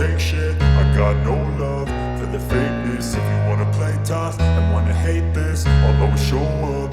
take shit. I got no love for the fakeness. If you wanna play tough and wanna hate this, I'll always show up.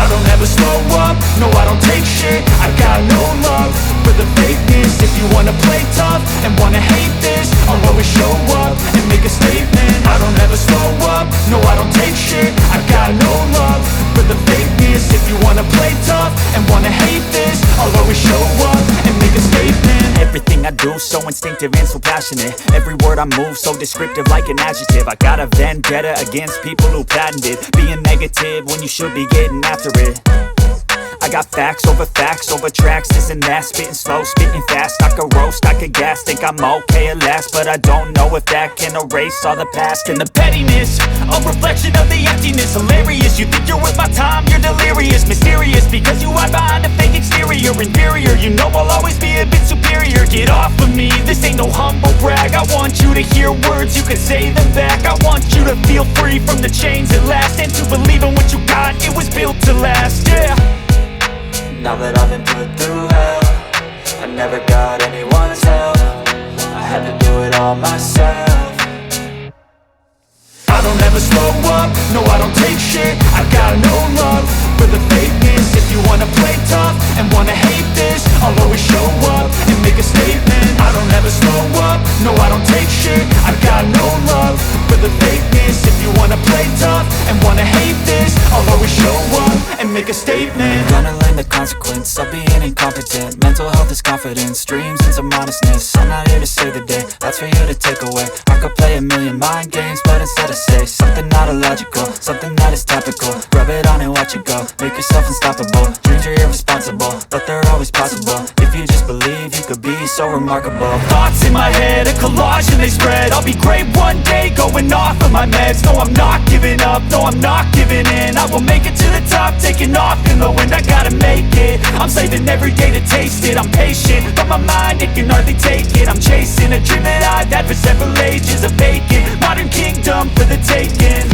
I don't ever slow up, no I don't take shit. I got no love for the fakeness. If you wanna play tough and wanna hate this, I'll always show up and make a statement. I don't ever slow up, no I don't take shit. I got no love for the fakeness. If you wanna play tough and wanna hate this, I'll always show up and make a statement. Everything I do so instinctive and so passionate. Every word I move so descriptive like an adjective. I got a vendetta against people who patented being negative when you should be getting after it. I got facts over tracks, this and that. Spitting slow, spitting fast, I could roast, I could gas. Think I'm okay at last, but I don't know if that can erase all the past. And the pettiness, a reflection of the emptiness. Hilarious, you think you're worth my time, you're delirious. Mysterious, because you hide behind a fake exterior. Inferior, you know I'll always be a bit superior. Get off of me, this ain't no humble brag. I want you to hear words, you can say them back. I want you to feel free from the chains at last, and to believe in what you got, it was built to last, yeah. Now that I've been put through hell, I never got anyone's help. I had to do it all myself. I don't ever slow up, no I don't take shit. I got no love for the fakeness. If you wanna play tough and wanna hate this, I'll always show up and make a statement. I don't ever slow up, no I don't take shit. I got no love for the fakeness. If you wanna play tough and wanna hate this, I'll always show up and make a statement. Gonna learn the consequence of being incompetent. Mental health is confidence, dreams and some honestness. I'm not here to save the day, that's for you to take away. I could play a million mind games, but instead I say something not illogical, something that is topical. Rub it on and watch it go, make yourself unstoppable. Dreams are irresponsible, but they're always possible. If you just believe, you could be so remarkable. Thoughts in my head, a collage and they spread. I'll be great one day, going off of my meds. No, I'm not giving up, no, I'm not giving in. I will make it to the top, taking off in the wind. I gotta make it, I'm saving every day to taste it. I'm patient, but my mind, it can hardly take it. I'm chasing a dream that I've had for several ages. A vacant, modern kingdom for the taking.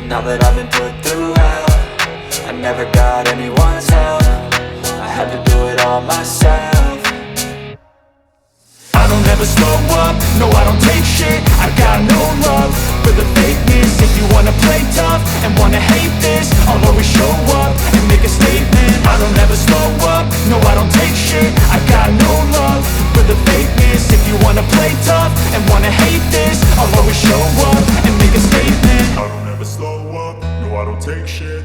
Now that I've been put through hell, I never got anyone's help. I had to do it all myself. I don't ever slow up, no I don't take shit. I got no love for the fakeness. If you wanna play tough and wanna hate this, I'll always show up and make a statement. I don't ever slow up, no I don't take shit. I got no love for the fakeness. If you wanna play tough and wanna hate this, I'll always show up and make a statement. I don't ever slow up, no I don't take shit.